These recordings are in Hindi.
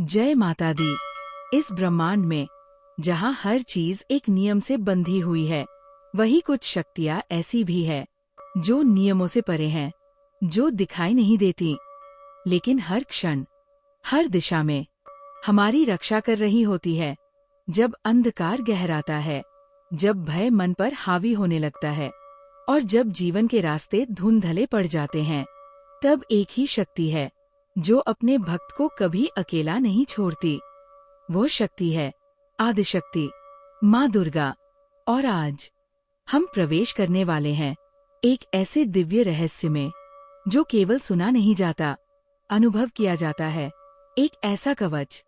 जय माता दी। इस ब्रह्मांड में जहाँ हर चीज एक नियम से बंधी हुई है, वही कुछ शक्तियाँ ऐसी भी है जो नियमों से परे हैं, जो दिखाई नहीं देती, लेकिन हर क्षण, हर दिशा में हमारी रक्षा कर रही होती है। जब अंधकार गहराता है, जब भय मन पर हावी होने लगता है और जब जीवन के रास्ते धुंधले पड़ जाते हैं, तब एक ही शक्ति है जो अपने भक्त को कभी अकेला नहीं छोड़ती। वो शक्ति है आदिशक्ति, माँ दुर्गा। और आज हम प्रवेश करने वाले हैं एक ऐसे दिव्य रहस्य में जो केवल सुना नहीं जाता, अनुभव किया जाता है। एक ऐसा कवच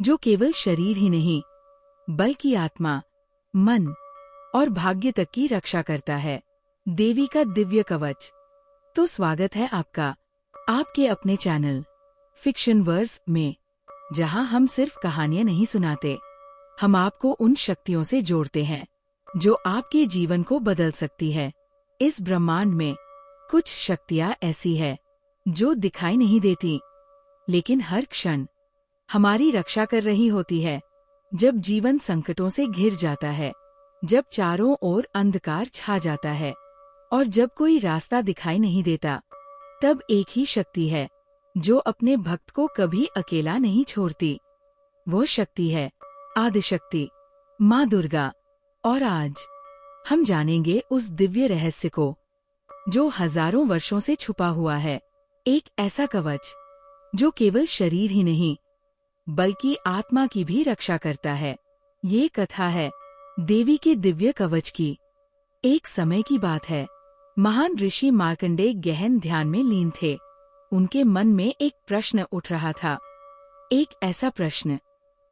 जो केवल शरीर ही नहीं, बल्कि आत्मा, मन और भाग्य तक की रक्षा करता है। देवी का दिव्य कवच। तो स्वागत है आपका आपके अपने चैनल फिक्शन वर्स में, जहां हम सिर्फ कहानियां नहीं सुनाते, हम आपको उन शक्तियों से जोड़ते हैं जो आपके जीवन को बदल सकती है। इस ब्रह्मांड में कुछ शक्तियां ऐसी है जो दिखाई नहीं देती, लेकिन हर क्षण हमारी रक्षा कर रही होती है। जब जीवन संकटों से घिर जाता है, जब चारों ओर अंधकार छा जाता है और जब कोई रास्ता दिखाई नहीं देता, तब एक ही शक्ति है जो अपने भक्त को कभी अकेला नहीं छोड़ती। वो शक्ति है आदिशक्ति, माँ दुर्गा। और आज हम जानेंगे उस दिव्य रहस्य को जो हजारों वर्षों से छुपा हुआ है। एक ऐसा कवच जो केवल शरीर ही नहीं, बल्कि आत्मा की भी रक्षा करता है। ये कथा है देवी के दिव्य कवच की। एक समय की बात है, महान ऋषि मार्कंडेय गहन ध्यान में लीन थे। उनके मन में एक प्रश्न उठ रहा था, एक ऐसा प्रश्न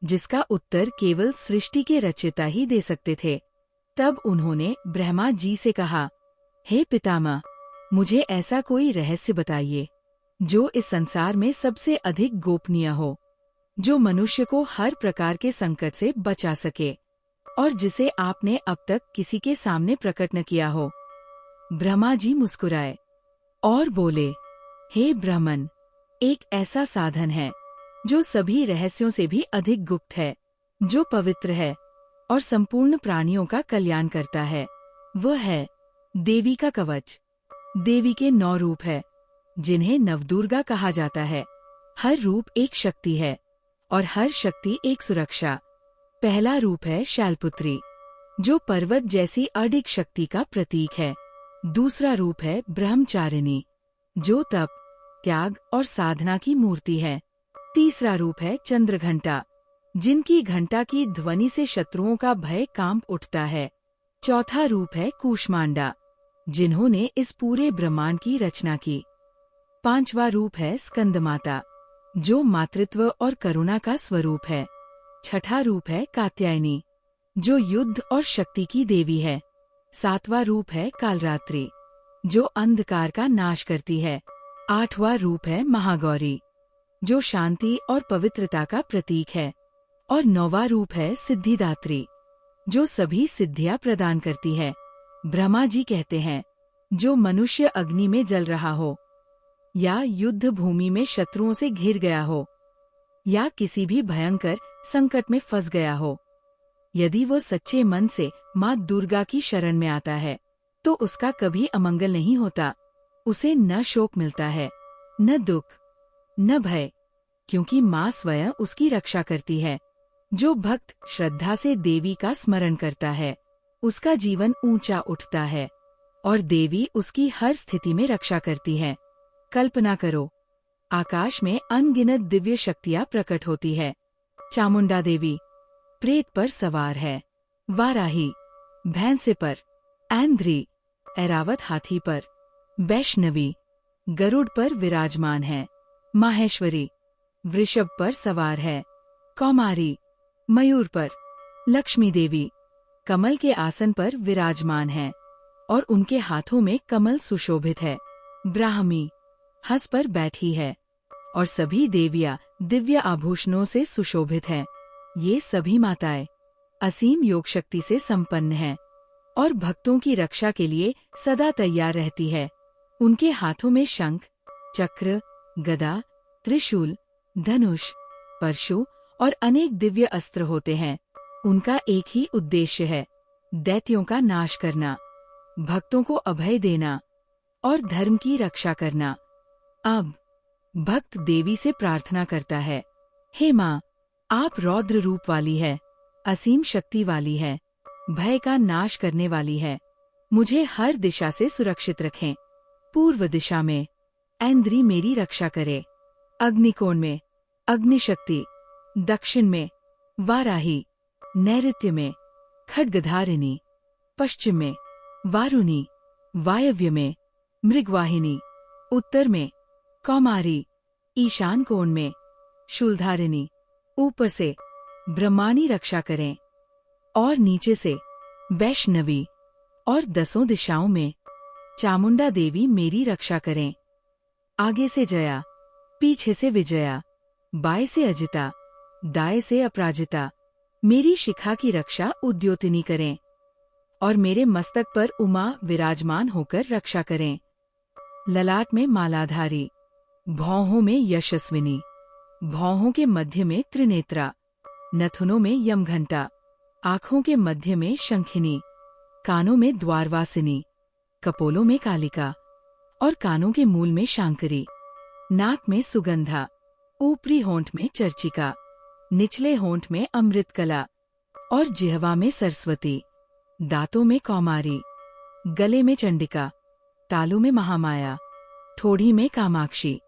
जिसका उत्तर केवल सृष्टि के रचयिता ही दे सकते थे। तब उन्होंने ब्रह्मा जी से कहा, हे पितामह, मुझे ऐसा कोई रहस्य बताइए जो इस संसार में सबसे अधिक गोपनीय हो, जो मनुष्य को हर प्रकार के संकट से बचा सके और जिसे आपने अब तक किसी के सामने प्रकट न किया हो। ब्रह्मा जी मुस्कुराए और बोले, हे ब्राह्मण, एक ऐसा साधन है जो सभी रहस्यों से भी अधिक गुप्त है, जो पवित्र है और संपूर्ण प्राणियों का कल्याण करता है। वह है देवी का कवच। देवी के 9 रूप है, जिन्हें नवदुर्गा कहा जाता है। हर रूप एक शक्ति है और हर शक्ति एक सुरक्षा। पहला रूप है शैलपुत्री, जो पर्वत जैसी अडिग शक्ति का प्रतीक है। दूसरा रूप है ब्रह्मचारिणी, जो तप, त्याग और साधना की मूर्ति है। तीसरा रूप है चंद्रघंटा, जिनकी घंटा की ध्वनि से शत्रुओं का भय कांप उठता है। चौथा रूप है कूष्मांडा, जिन्होंने इस पूरे ब्रह्मांड की रचना की। पांचवा रूप है स्कंदमाता, जो मातृत्व और करुणा का स्वरूप है। छठा रूप है कात्यायनी, जो युद्ध और शक्ति की देवी है। सातवां रूप है कालरात्रि, जो अंधकार का नाश करती है। आठवां रूप है महागौरी, जो शांति और पवित्रता का प्रतीक है। और 9वां रूप है सिद्धिदात्री, जो सभी सिद्धियां प्रदान करती है। ब्रह्मा जी कहते हैं, जो मनुष्य अग्नि में जल रहा हो, या युद्ध भूमि में शत्रुओं से घिर गया हो, या किसी भी भयंकर संकट में फंस गया हो, यदि वो सच्चे मन से माँ दुर्गा की शरण में आता है, तो उसका कभी अमंगल नहीं होता। उसे न शोक मिलता है, न दुख, न भय, क्योंकि माँ स्वयं उसकी रक्षा करती है। जो भक्त श्रद्धा से देवी का स्मरण करता है, उसका जीवन ऊंचा उठता है और देवी उसकी हर स्थिति में रक्षा करती है। कल्पना करो, आकाश में अनगिनत दिव्य शक्तियां प्रकट होती है। चामुंडा देवी प्रेत पर सवार है, वाराही भैंसे पर, ऐन्द्री ऐरावत हाथी पर, वैष्णवी गरुड़ पर विराजमान है, माहेश्वरी वृषभ पर सवार है, कौमारी मयूर पर, लक्ष्मी देवी कमल के आसन पर विराजमान है और उनके हाथों में कमल सुशोभित है, ब्राह्मी हंस पर बैठी है और सभी देवियां दिव्य आभूषणों से सुशोभित हैं। ये सभी माताएं असीम योग शक्ति से संपन्न हैं और भक्तों की रक्षा के लिए सदा तैयार रहती है। उनके हाथों में शंख, चक्र, गदा, त्रिशूल, धनुष परशु और अनेक दिव्य अस्त्र होते हैं। उनका एक ही उद्देश्य है, दैत्यों का नाश करना, भक्तों को अभय देना और धर्म की रक्षा करना। अब भक्त देवी से प्रार्थना करता है, हे माँ, आप रौद्र रूप वाली है, असीम शक्ति वाली है, भय का नाश करने वाली है। मुझे हर दिशा से सुरक्षित रखें। पूर्व दिशा में ऐन्द्री मेरी रक्षा करे, अग्निकोण में अग्निशक्ति, दक्षिण में वाराही, नैऋत्य में खड्गधारिणी, पश्चिम में वारुणी, वायव्य में मृगवाहिनी, उत्तर में कौमारी, ईशान कोण में शूलधारिणी। ऊपर से ब्रह्माणी रक्षा करें और नीचे से वैष्णवी, और 10 दिशाओं में चामुंडा देवी मेरी रक्षा करें। आगे से जया, पीछे से विजया, बाएं से अजिता, दाएं से अपराजिता मेरी शिखा की रक्षा उद्योतिनी करें और मेरे मस्तक पर उमा विराजमान होकर रक्षा करें। ललाट में मालाधारी, भौहों में यशस्विनी, भौहों के मध्य में त्रिनेत्रा, नथुनों में यमघंटा, आँखों के मध्य में शंखिनी, कानों में द्वारवासिनी, कपोलों में कालिका और कानों के मूल में शांकरी, नाक में सुगंधा, ऊपरी होंठ में चर्चिका, निचले होंठ में अमृतकला और जिह्वा में सरस्वती, दांतों में कौमारी, गले में चंडिका, तालू में महामाया, ठोड़ी में कामाक्षी,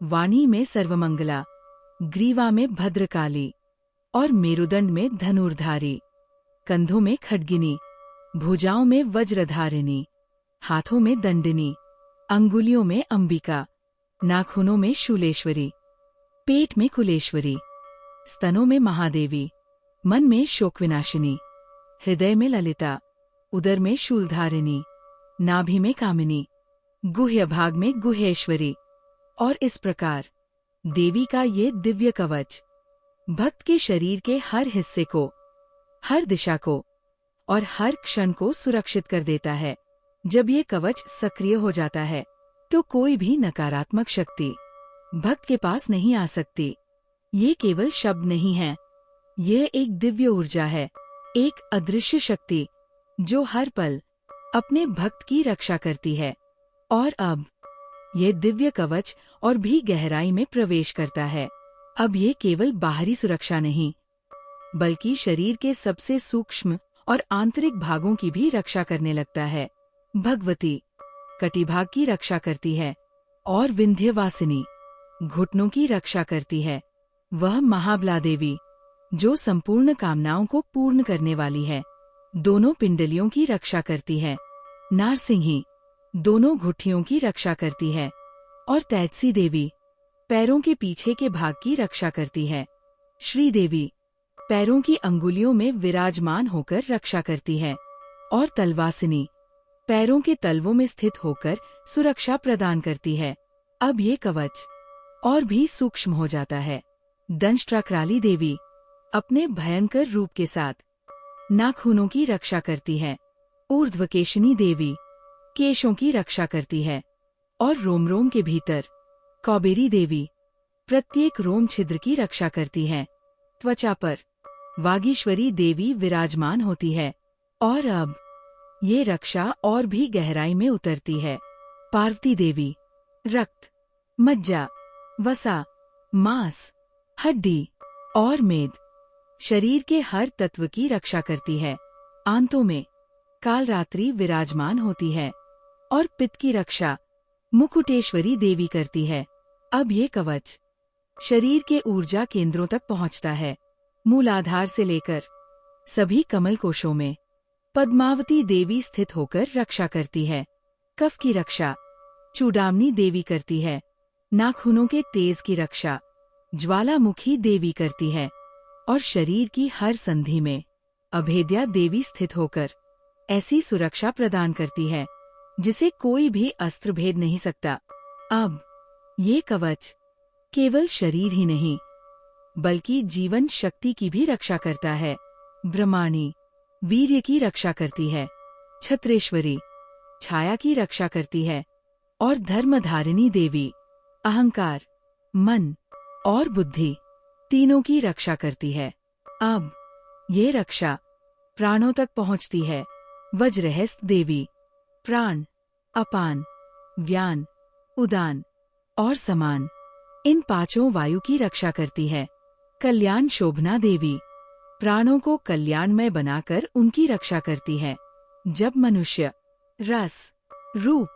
वाणी में सर्वमंगला, ग्रीवा में भद्रकाली और मेरुदंड में धनुर्धारी, कंधों में खड्गिनी, भुजाओं में वज्रधारिणी, हाथों में दंडिनी, अंगुलियों में अंबिका, नाखूनों में शूलेश्वरी, पेट में कुलेश्वरी, स्तनों में महादेवी, मन में शोकविनाशिनी, हृदय में ललिता, उदर में शूलधारिणी, नाभि में कामिनी, गुह्य भाग में गुहेश्वरी। और इस प्रकार देवी का ये दिव्य कवच भक्त के शरीर के हर हिस्से को, हर दिशा को और हर क्षण को सुरक्षित कर देता है। जब ये कवच सक्रिय हो जाता है तो कोई भी नकारात्मक शक्ति भक्त के पास नहीं आ सकती। ये केवल शब्द नहीं है, ये एक दिव्य ऊर्जा है, एक अदृश्य शक्ति जो हर पल अपने भक्त की रक्षा करती है। और अब ये दिव्य कवच और भी गहराई में प्रवेश करता है। अब ये केवल बाहरी सुरक्षा नहीं, बल्कि शरीर के सबसे सूक्ष्म और आंतरिक भागों की भी रक्षा करने लगता है। भगवती कटिभाग की रक्षा करती है और विंध्यवासिनी घुटनों की रक्षा करती है। वह महाबला देवी जो संपूर्ण कामनाओं को पूर्ण करने वाली है, दोनों पिंडलियों की रक्षा करती है। नारसिंही दोनों घुट्टियों की रक्षा करती है और तैत्सी देवी पैरों के पीछे के भाग की रक्षा करती है। श्रीदेवी पैरों की अंगुलियों में विराजमान होकर रक्षा करती है और तलवासिनी पैरों के तलवों में स्थित होकर सुरक्षा प्रदान करती है। अब ये कवच और भी सूक्ष्म हो जाता है। दंष्ट्राक्राली देवी अपने भयंकर रूप के साथ नाखूनों की रक्षा करती है। ऊर्ध्वकेशिनी देवी केशों की रक्षा करती है और रोम रोम के भीतर कौबेरी देवी प्रत्येक रोम छिद्र की रक्षा करती है। त्वचा पर वागीश्वरी देवी विराजमान होती है और अब ये रक्षा और भी गहराई में उतरती है। पार्वती देवी रक्त, मज्जा, वसा, मांस, हड्डी और मेद शरीर के हर तत्व की रक्षा करती है। आंतों में कालरात्रि विराजमान होती है और पित्त की रक्षा मुकुटेश्वरी देवी करती है। अब ये कवच शरीर के ऊर्जा केंद्रों तक पहुंचता है। मूलाधार से लेकर सभी कमल कोशों में पद्मावती देवी स्थित होकर रक्षा करती है। कफ की रक्षा चूडामनी देवी करती है। नाखूनों के तेज की रक्षा ज्वालामुखी देवी करती है और शरीर की हर संधि में अभेद्या देवी स्थित होकर ऐसी सुरक्षा प्रदान करती है जिसे कोई भी अस्त्र भेद नहीं सकता। अब ये कवच केवल शरीर ही नहीं बल्कि जीवन शक्ति की भी रक्षा करता है। ब्रह्माणी वीर्य की रक्षा करती है। छत्रेश्वरी छाया की रक्षा करती है और धर्मधारिणी देवी अहंकार, मन और बुद्धि तीनों की रक्षा करती है। अब ये रक्षा प्राणों तक पहुंचती है। वज्रहस्त देवी प्राण, अपान, व्यान, उदान और समान, इन पांचों वायु की रक्षा करती है। कल्याण शोभना देवी प्राणों को कल्याणमय बनाकर उनकी रक्षा करती है। जब मनुष्य रस, रूप,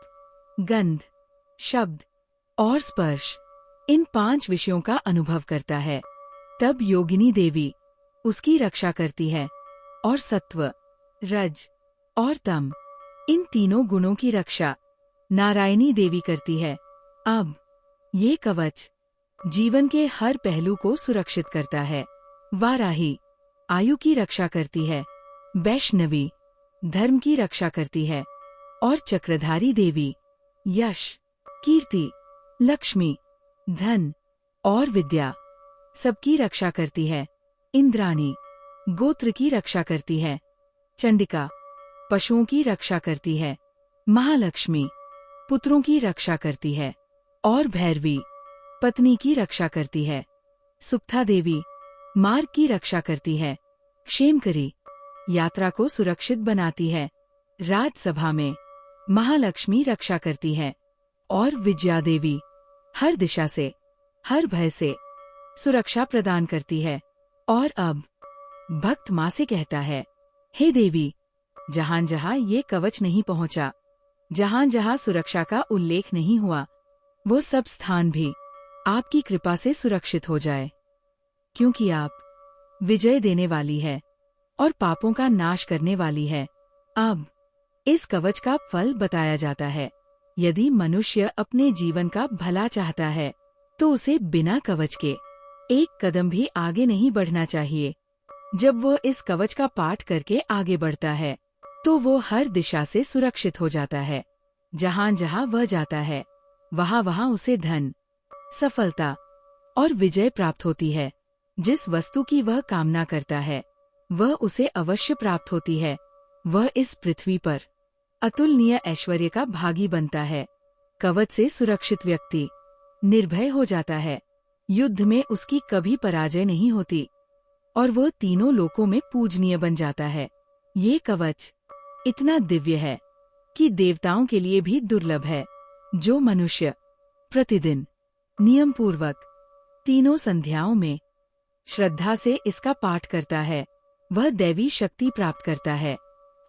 गंध, शब्द और स्पर्श, इन 5 विषयों का अनुभव करता है, तब योगिनी देवी उसकी रक्षा करती है। और सत्व, रज और तम, इन तीनों गुणों की रक्षा नारायणी देवी करती है। अब ये कवच जीवन के हर पहलू को सुरक्षित करता है। वाराही आयु की रक्षा करती है। वैष्णवी धर्म की रक्षा करती है। और चक्रधारी देवी यश, कीर्ति, लक्ष्मी, धन और विद्या सबकी रक्षा करती है। इंद्राणी गोत्र की रक्षा करती है। चंडिका पशुओं की रक्षा करती है। महालक्ष्मी पुत्रों की रक्षा करती है। और भैरवी पत्नी की रक्षा करती है। सुप्ता देवी मार्ग की रक्षा करती है। क्षेमकरी यात्रा को सुरक्षित बनाती है। राजसभा में महालक्ष्मी रक्षा करती है। और विजया देवी हर दिशा से, हर भय से सुरक्षा प्रदान करती है। और अब भक्त माँ से कहता है, हे देवी, जहां जहां ये कवच नहीं पहुंचा, जहां जहां सुरक्षा का उल्लेख नहीं हुआ, वो सब स्थान भी आपकी कृपा से सुरक्षित हो जाए, क्योंकि आप विजय देने वाली है और पापों का नाश करने वाली है। अब इस कवच का फल बताया जाता है। यदि मनुष्य अपने जीवन का भला चाहता है, तो उसे बिना कवच के एक कदम भी आगे नहीं बढ़ना चाहिए। जब वो इस कवच का पाठ करके आगे बढ़ता है, तो वो हर दिशा से सुरक्षित हो जाता है। जहां जहां वह जाता है, वहां वहां उसे धन, सफलता और विजय प्राप्त होती है। जिस वस्तु की वह कामना करता है, वह उसे अवश्य प्राप्त होती है। वह इस पृथ्वी पर अतुलनीय ऐश्वर्य का भागी बनता है। कवच से सुरक्षित व्यक्ति निर्भय हो जाता है। युद्ध में उसकी कभी पराजय नहीं होती और वह तीनों लोकों में पूजनीय बन जाता है। ये कवच इतना दिव्य है कि देवताओं के लिए भी दुर्लभ है। जो मनुष्य प्रतिदिन नियम पूर्वक तीनों संध्याओं में श्रद्धा से इसका पाठ करता है, वह दैवी शक्ति प्राप्त करता है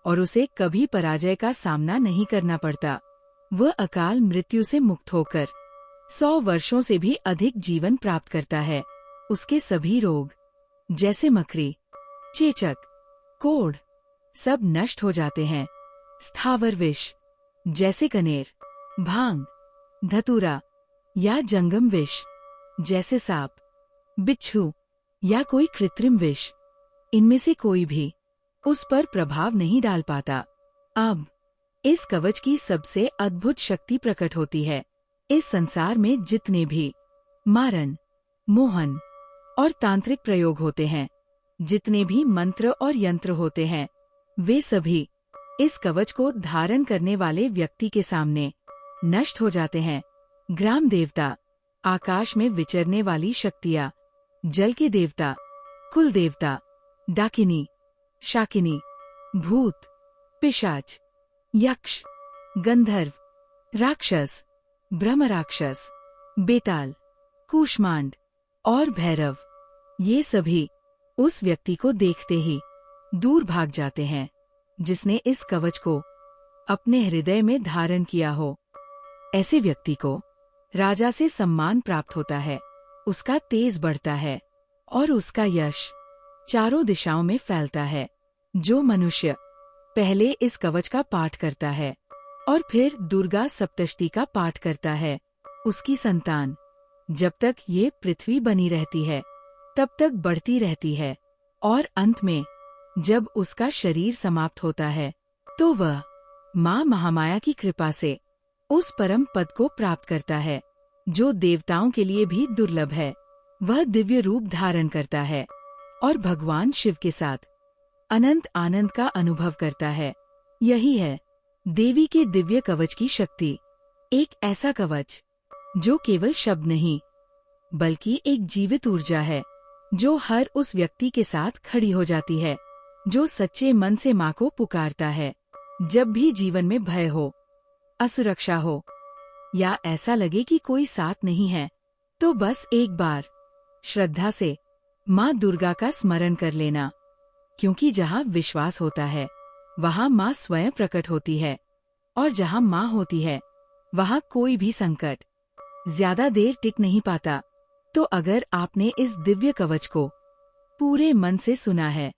और उसे कभी पराजय का सामना नहीं करना पड़ता। वह अकाल मृत्यु से मुक्त होकर 100 वर्षों से भी अधिक जीवन प्राप्त करता है। उसके सभी रोग जैसे मकड़ी, चेचक, कोढ़ सब नष्ट हो जाते हैं। स्थावर विष जैसे कनेर, भांग, धतूरा या जंगम विष जैसे सांप, बिच्छू या कोई कृत्रिम विष, इनमें से कोई भी उस पर प्रभाव नहीं डाल पाता। अब इस कवच की सबसे अद्भुत शक्ति प्रकट होती है। इस संसार में जितने भी मारण, मोहन और तांत्रिक प्रयोग होते हैं, जितने भी मंत्र और यंत्र होते हैं, वे सभी इस कवच को धारण करने वाले व्यक्ति के सामने नष्ट हो जाते हैं। ग्राम देवता, आकाश में विचरने वाली शक्तियाँ, जल के देवता, कुल देवता, डाकिनी, शाकिनी, भूत, पिशाच, यक्ष, गंधर्व, राक्षस, ब्रह्म राक्षस, बेताल, कूष्मांड और भैरव, ये सभी उस व्यक्ति को देखते ही दूर भाग जाते हैं जिसने इस कवच को अपने हृदय में धारण किया हो। ऐसे व्यक्ति को राजा से सम्मान प्राप्त होता है, उसका तेज बढ़ता है और उसका यश चारों दिशाओं में फैलता है। जो मनुष्य पहले इस कवच का पाठ करता है और फिर दुर्गा सप्तशती का पाठ करता है, उसकी संतान जब तक ये पृथ्वी बनी रहती है तब तक बढ़ती रहती है और अंत में जब उसका शरीर समाप्त होता है तो वह माँ महामाया की कृपा से उस परम पद को प्राप्त करता है जो देवताओं के लिए भी दुर्लभ है। वह दिव्य रूप धारण करता है और भगवान शिव के साथ अनंत आनंद का अनुभव करता है। यही है देवी के दिव्य कवच की शक्ति। एक ऐसा कवच जो केवल शब्द नहीं बल्कि एक जीवित ऊर्जा है। जो हर उस व्यक्ति के साथ खड़ी हो जाती है जो सच्चे मन से माँ को पुकारता है। जब भी जीवन में भय हो, असुरक्षा हो या ऐसा लगे कि कोई साथ नहीं है, तो बस एक बार श्रद्धा से माँ दुर्गा का स्मरण कर लेना, क्योंकि जहाँ विश्वास होता है वहाँ माँ स्वयं प्रकट होती है, और जहाँ माँ होती है वहाँ कोई भी संकट ज्यादा देर टिक नहीं पाता। तो अगर आपने इस दिव्य कवच को पूरे मन से सुना है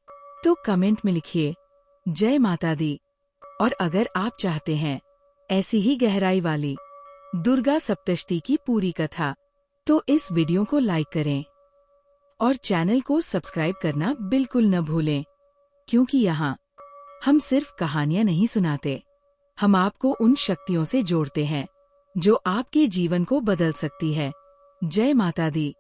तो कमेंट में लिखिए जय माता दी। और अगर आप चाहते हैं ऐसी ही गहराई वाली दुर्गा सप्तशती की पूरी कथा, तो इस वीडियो को लाइक करें और चैनल को सब्सक्राइब करना बिल्कुल न भूलें, क्योंकि यहाँ हम सिर्फ कहानियां नहीं सुनाते, हम आपको उन शक्तियों से जोड़ते हैं जो आपके जीवन को बदल सकती है। जय माता दी।